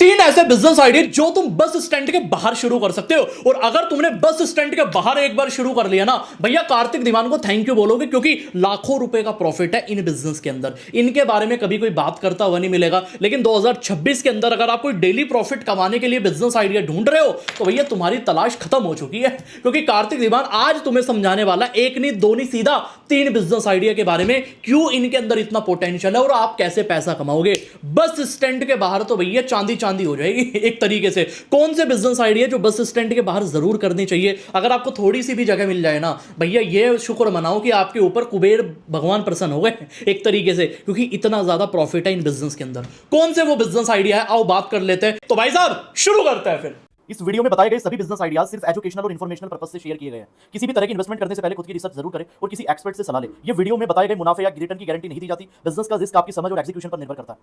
तीन ऐसे business idea जो तुम बस स्टैंड के बाहर शुरू कर सकते हो। और अगर तुमने बस स्टैंड के बाहर एक बार शुरू कर लिया ना भैया, कार्तिक दीवान को थैंक यू बोलोगे, क्योंकि लाखों रुपए का प्रॉफिट है इन बिजनेस के अंदर। इनके बारे में कभी कोई बात करता हुआ नहीं मिलेगा, लेकिन 2026 के अंदर अगर आप कोई डेली प्रॉफिट कमाने के लिए बिजनेस आइडिया ढूंढ रहे हो तो भैया तुम्हारी तलाश खत्म हो चुकी है, क्योंकि कार्तिक दीवान आज तुम्हें समझाने वाला एक नहीं दो नहीं सीधा तीन बिजनेस आइडिया के बारे में, क्यों इनके अंदर इतना पोटेंशियल है और आप कैसे पैसा कमाओगे बस स्टैंड के बाहर। तो भैया चांदी चांदी हो जाएगी एक तरीके से। कौन से बिजनेस आइडिया जो बस स्टैंड के बाहर जरूर करनी चाहिए, अगर आपको थोड़ी सी भी जगह मिल जाए ना भैया, ये शुक्र मनाओ कि आपके ऊपर कुबेर भगवान प्रसन्न हो गए एक तरीके से, क्योंकि इतना ज्यादा प्रॉफिट है इन बिजनेस के अंदर। कौन से वो बिजनेस आइडिया है, आओ बात कर लेते हैं। तो भाई साहब शुरू करते हैं फिर। इस वीडियो में बताए गए सभी बिजनेस आइडियाज सिर्फ एजुकेशनल और इन्फॉर्मेशनल पर्पस से शेयर किए गए हैं। किसी भी तरह की इन्वेस्टमेंट करने से पहले खुद की रिसर्च जरूर करें और किसी एक्सपर्ट से सलाह लें। ये वीडियो में बताए गए मुनाफे या रिटर्न की गारंटी नहीं दी जाती। बिजनेस का रिस्क आपकी समझ और एग्जीक्यूशन पर निर्भर करता है।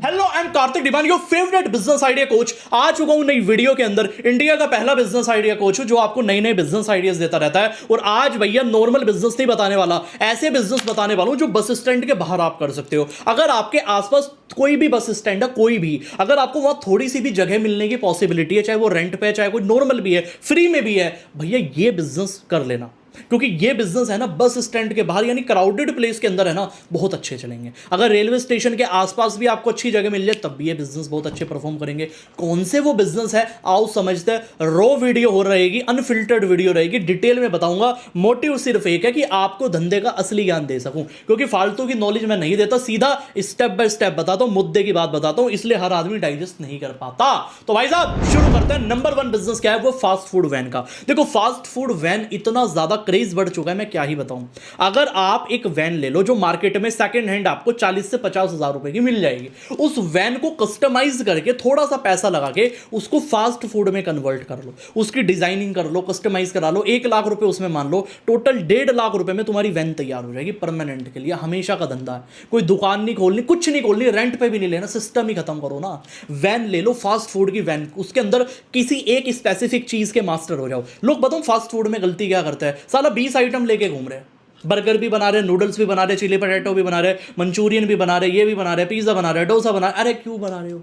Hello, I am Kartik Diwan, your favourite business idea coach. आ चुका हूं नई वीडियो के अंदर। इंडिया का पहला बिजनेस आइडिया कोच हूं जो आपको नए नए बिजनेस आइडियाज देता रहता है। और आज भैया नॉर्मल बिजनेस नहीं बताने वाला, ऐसे बिजनेस बताने वाला हूं जो बस स्टैंड के बाहर आप कर सकते हो। अगर आपके आसपास कोई भी बस स्टैंड है, कोई भी, अगर आपको वहां थोड़ी सी भी जगह मिलने की पॉसिबिलिटी है, चाहे वो रेंट पे है, चाहे कोई नॉर्मल भी है, फ्री में भी है, भैया ये बिजनेस कर लेना, क्योंकि ये बिजनेस है ना बस स्टैंड के बाहर यानी क्राउडेड प्लेस के अंदर है ना, बहुत अच्छे चलेंगे। अगर रेलवे स्टेशन के आसपास भी आपको अच्छी जगह मिल जाए तब भी ये बिजनेस बहुत अच्छे परफॉर्म करेंगे। कौन से वो बिजनेस है, आओ समझते हैं। रो वीडियो हो रहेगी, अनफिल्टर्ड वीडियो रहेगी, डिटेल में बताऊंगा। मोटिव सिर्फ एक है कि आपको धंधे का असली ज्ञान दे सकूं, क्योंकि फालतू की नॉलेज मैं नहीं देता, सीधा स्टेप बाय स्टेप बताता हूं, मुद्दे की बात बताता हूं, इसलिए हर आदमी डाइजेस्ट नहीं कर पाता। तो भाई साहब शुरू करते हैं। नंबर 1 बिजनेस क्या है, वो फास्ट फूड वैन का। देखो फास्ट फूड वैन इतना ज्यादा क्रेज बढ़ चुका है, मैं क्या ही बताऊं। अगर आप एक वैन ले लो जो मार्केट में सेकंड हैंड आपको 40 से 50 हजार रुपए की मिल जाएगी, उस वैन को कस्टमाइज करके थोड़ा सा पैसा लगा के उसको फास्ट फूड में कन्वर्ट कर लो, उसकी डिजाइनिंग कर लो, कस्टमाइज करा लो, 1 लाख रुपए उसमें मान लो, टोटल 1.5 लाख रुपए में तुम्हारी वैन तैयार हो जाएगी परमानेंट के लिए। हमेशा का धंधा है, कोई दुकान नहीं खोलनी, कुछ नहीं खोलनी, रेंट पे भी नहीं लेना, सिस्टम ही खत्म करो ना। वैन ले लो फास्ट फूड की वैन, उसके अंदर किसी एक स्पेसिफिक चीज के मास्टर हो जाओ। लोग बताऊं फास्ट फूड में गलती क्या करते हैं, साला 20 आइटम लेके घूम रहे हैं, बर्गर भी बना रहे, नूडल्स भी बना रहे, चिली पटेटो भी बना रहे, मंचूरियन भी बना रहे, ये भी बना रहे, पिज्जा बना रहे, डोसा बना रहे। अरे क्यों बना रहे हो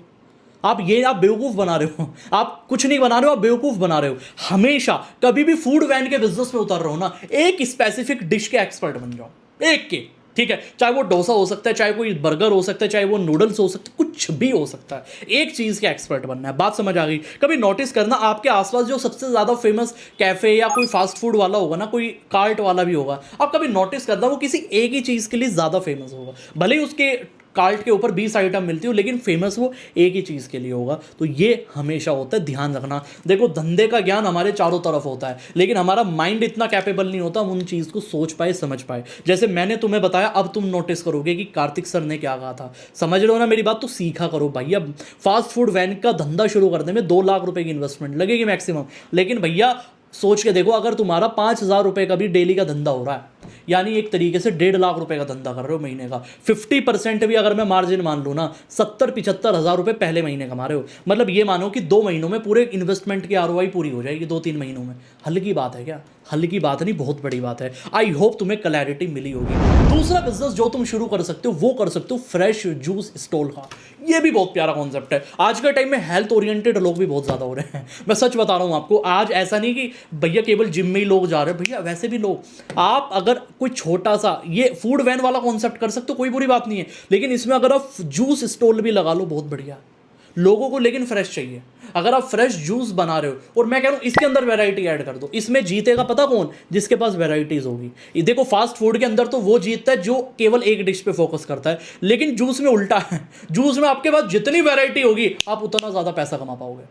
आप? ये आप बेवकूफ बना रहे हो, आप कुछ नहीं बना रहे हो, आप बेवकूफ बना रहे हो। हमेशा कभी भी फूड वैन के बिजनेस में उतर रहे हो ना, एक स्पेसिफिक डिश के एक्सपर्ट बन जाओ, एक के, ठीक है, चाहे वो डोसा हो सकता है, चाहे कोई बर्गर हो सकता है, चाहे वो नूडल्स हो सकते, कुछ भी हो सकता है, एक चीज के एक्सपर्ट बनना है। बात समझ आ गई? कभी नोटिस करना आपके आसपास जो सबसे ज्यादा फेमस कैफे या कोई फास्ट फूड वाला होगा ना, कोई कार्ट वाला भी होगा, आप कभी नोटिस करना वो किसी एक ही चीज के लिए ज्यादा फेमस होगा। भले ही उसके कार्ट के ऊपर 20 आइटम मिलती हो, लेकिन फेमस वो एक ही चीज़ के लिए होगा। तो ये हमेशा होता है, ध्यान रखना। देखो धंधे का ज्ञान हमारे चारों तरफ होता है, लेकिन हमारा माइंड इतना कैपेबल नहीं होता हम उन चीज़ को सोच पाए, समझ पाए। जैसे मैंने तुम्हें बताया, अब तुम नोटिस करोगे कि कार्तिक सर ने क्या कहा था। समझ लो ना मेरी बात, तो सीखा करो भैया। फास्ट फूड वैन का धंधा शुरू करने में 2 लाख रुपए की इन्वेस्टमेंट लगेगी मैक्सिमम, लेकिन भैया सोच के देखो, अगर तुम्हारा 5,000 रुपए का भी डेली का धंधा हो रहा है, यानी एक तरीके से 1.5 लाख रुपए का धंधा कर रहे हो महीने का, 50% भी अगर मैं मार्जिन मान लूँ ना, 70-75 हज़ार रुपए पहले महीने कमा रहे हो। मतलब ये मानो कि 2 महीनों में पूरे इन्वेस्टमेंट की आरओआई पूरी हो जाएगी, 2-3 महीनों में। हल्की बात है क्या? हल्की बात नहीं, बहुत बड़ी बात है। आई होप तुम्हें क्लैरिटी मिली होगी। दूसरा बिजनेस जो तुम शुरू कर सकते हो वो कर सकते हो फ्रेश जूस स्टॉल का। ये भी बहुत प्यारा कॉन्सेप्ट है। आज के टाइम में हेल्थ ओरिएंटेड लोग भी बहुत ज्यादा हो रहे हैं, मैं सच बता रहा हूं आपको। आज ऐसा नहीं कि भैया केवल जिम में ही लोग जा रहे हैं, भैया वैसे भी लोग, आप अगर कोई छोटा सा ये फूड वैन वाला कॉन्सेप्ट कर सकते हो, कोई बुरी बात नहीं है, लेकिन इसमें अगर आप जूस स्टॉल भी लगा लो, बहुत बढ़िया। लोगों को लेकिन फ्रेश चाहिए। अगर आप फ्रेश जूस बना रहे हो, और मैं कह रहा हूं इसके अंदर वैरायटी ऐड कर दो, इसमें जीतेगा पता कौन? जिसके पास वैरायटीज होगी। ये देखो फास्ट फूड के अंदर तो वो जीतता है जो केवल एक डिश पे फोकस करता है, लेकिन जूस में उल्टा है। जूस में आपके पास जितनी वैरायटी होगी आप उतना ज्यादा पैसा कमा पाओगे।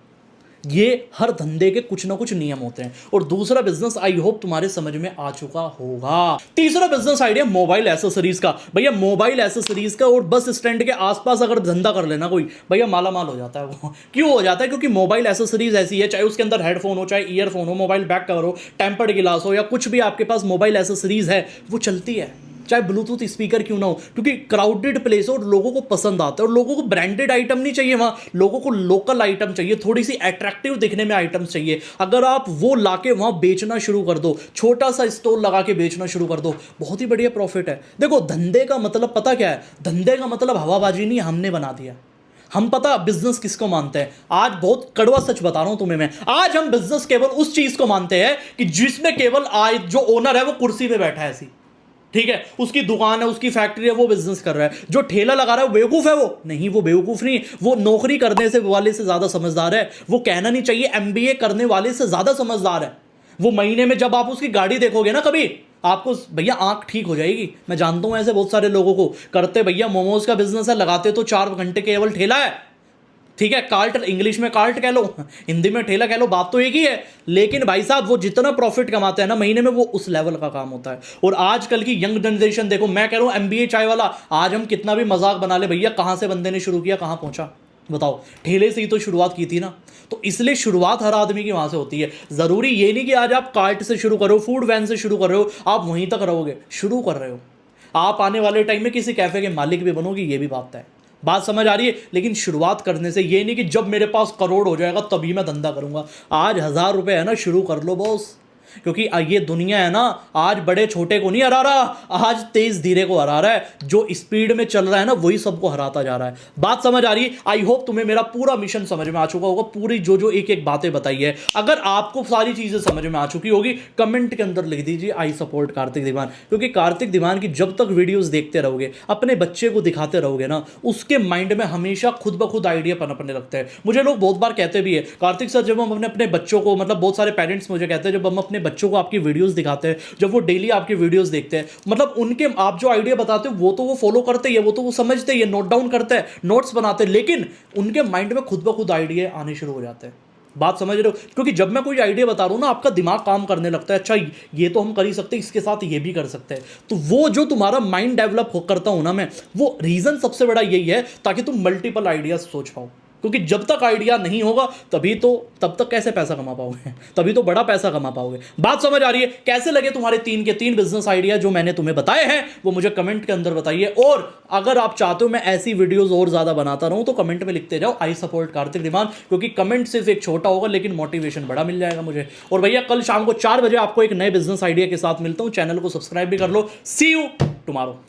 ये हर धंधे के कुछ ना कुछ नियम होते हैं। और दूसरा बिजनेस आई होप तुम्हारे समझ में आ चुका होगा। तीसरा बिजनेस आइडिया मोबाइल एसेसरीज का। भैया मोबाइल एसेसरीज का और बस स्टैंड के आसपास अगर धंधा कर लेना कोई, भैया माला माल हो जाता है वो। क्यों हो जाता है? क्योंकि मोबाइल एसेसरीज ऐसी है, चाहे उसके अंदर हेडफोन हो, चाहे ईयरफोन हो, मोबाइल बैक कवर हो, टेम्पर्ड गिलास हो, या कुछ भी आपके पास मोबाइल एसेसरीज है, वो चलती है। चाहे ब्लूटूथ स्पीकर क्यों ना हो, क्योंकि क्राउडेड प्लेस है और लोगों को पसंद आता है। और लोगों को ब्रांडेड आइटम नहीं चाहिए वहाँ, लोगों को लोकल आइटम चाहिए, थोड़ी सी अट्रैक्टिव दिखने में आइटम चाहिए। अगर आप वो लाके वहाँ बेचना शुरू कर दो, छोटा सा स्टॉल लगा के बेचना शुरू कर दो, बहुत ही बढ़िया प्रॉफिट है। देखो धंधे का मतलब पता क्या है? धंधे का मतलब हवाबाजी नहीं, हमने बना दिया। हम पता बिजनेस किसको मानते हैं? आज बहुत कड़वा सच बता रहा हूं तुम्हें मैं, आज हम बिजनेस केवल उस चीज को मानते हैं कि जिसमें केवल आज जो ओनर है वो कुर्सी पे बैठा है ऐसी, ठीक है, उसकी दुकान है, उसकी फैक्ट्री है, वो बिजनेस कर रहा है। जो ठेला लगा रहा है वो बेवकूफ है? वो नहीं, वो बेवकूफ नहीं, वो नौकरी करने से वाले से ज्यादा समझदार है। वो कहना नहीं चाहिए एमबीए करने वाले से ज्यादा समझदार है। वो महीने में जब आप उसकी गाड़ी देखोगे ना कभी, आपको भैया आंख ठीक हो जाएगी। मैं जानता हूं ऐसे बहुत सारे लोगों को, करते भैया मोमोज का बिजनेस है, लगाते तो 4 घंटे केवल ठेला है, ठीक है, कार्ट, इंग्लिश में कार्ट कह लो, हिंदी में ठेला कह लो, बात तो एक ही है। लेकिन भाई साहब वो जितना प्रॉफिट कमाते हैं ना महीने में, वो उस लेवल का काम होता है। और आजकल की यंग जनरेशन देखो, मैं कह रहा हूं एमबीए चाय वाला, आज हम कितना भी मजाक बना ले भैया, कहां से बंदे ने शुरू किया, कहां पहुंचा बताओ? ठेले से ही तो शुरुआत की थी ना। तो इसलिए शुरुआत हर आदमी की वहां से होती है। जरूरी ये नहीं कि आज आप कार्ट से शुरू कर रहे हो, फूड वैन से शुरू कर रहे हो, आप वहीं तक रहोगे। शुरू कर रहे हो, आप आने वाले टाइम में किसी कैफे के मालिक भी बनोगे, ये भी बात है। बात समझ आ रही है? लेकिन शुरुआत करने से ये नहीं कि जब मेरे पास करोड़ हो जाएगा तभी मैं धंधा करूंगा। आज 1000 रुपए है ना, शुरू कर लो बॉस। क्योंकि ये दुनिया है ना, आज बड़े छोटे को नहीं हरा रहा, आज तेज धीरे को हरा रहा है। जो स्पीड में चल रहा है ना वही सबको हराता जा रहा है। बात समझ आ रही है? आई होप तुम्हें मेरा पूरा मिशन समझ में आ चुका होगा, पूरी जो एक एक बातें बताई है। अगर आपको सारी चीजें समझ में आ चुकी होगी, कमेंट के अंदर लिख दीजिए आई सपोर्ट कार्तिक दीवान। क्योंकि कार्तिक दीवान की जब तक वीडियोस देखते रहोगे, अपने बच्चे को दिखाते रहोगे ना, उसके माइंड में हमेशा खुद ब खुद आइडिया पनपने लगता है। मुझे लोग बहुत बार कहते भी है, कार्तिक सर जब हम अपने बच्चों को, मतलब बहुत सारे पेरेंट्स मुझे कहते हैं, जब हम अपने बच्चों को आपकी वीडियोस दिखाते हैं, जब वो डेली आपकी वीडियोस देखते हैं, मतलब उनके आप जो आइडिया बताते हो वो तो वो फॉलो करते हैं, वो तो वो समझते हैं, नोट डाउन करते हैं, नोट्स बनाते हैं, लेकिन उनके माइंड में खुद ब खुद आइडिया आने शुरू हो जाते हैं। बात समझ रहे हो? क्योंकि जब मैं कोई आइडिया बता रहा हूं ना, आपका दिमाग काम करने लगता है, अच्छा ये तो हम कर ही सकते हैं, इसके साथ ये भी कर सकते हैं। तो वो जो तुम्हारा माइंड डेवलप करता हूं ना मैं, वो रीजन सबसे बड़ा यही है, ताकि तुम मल्टीपल आइडियाज सोच पाओ। क्योंकि जब तक आइडिया नहीं होगा तब तक कैसे पैसा कमा पाओगे? तभी तो बड़ा पैसा कमा पाओगे। बात समझ आ रही है? कैसे लगे तुम्हारे 3 के 3 बिजनेस आइडिया जो मैंने तुम्हें बताए हैं, वो मुझे कमेंट के अंदर बताइए। और अगर आप चाहते हो मैं ऐसी वीडियोस और ज्यादा बनाता रहूं, तो कमेंट में लिखते जाओ आई सपोर्ट कार्तिक दीवान। क्योंकि कमेंट सिर्फ एक छोटा होगा, लेकिन मोटिवेशन बड़ा मिल जाएगा मुझे। और भैया कल शाम को 4 बजे आपको एक नए बिजनेस आइडिया के साथ मिलता हूं। चैनल को सब्सक्राइब भी कर लो। सी यू टुमारो।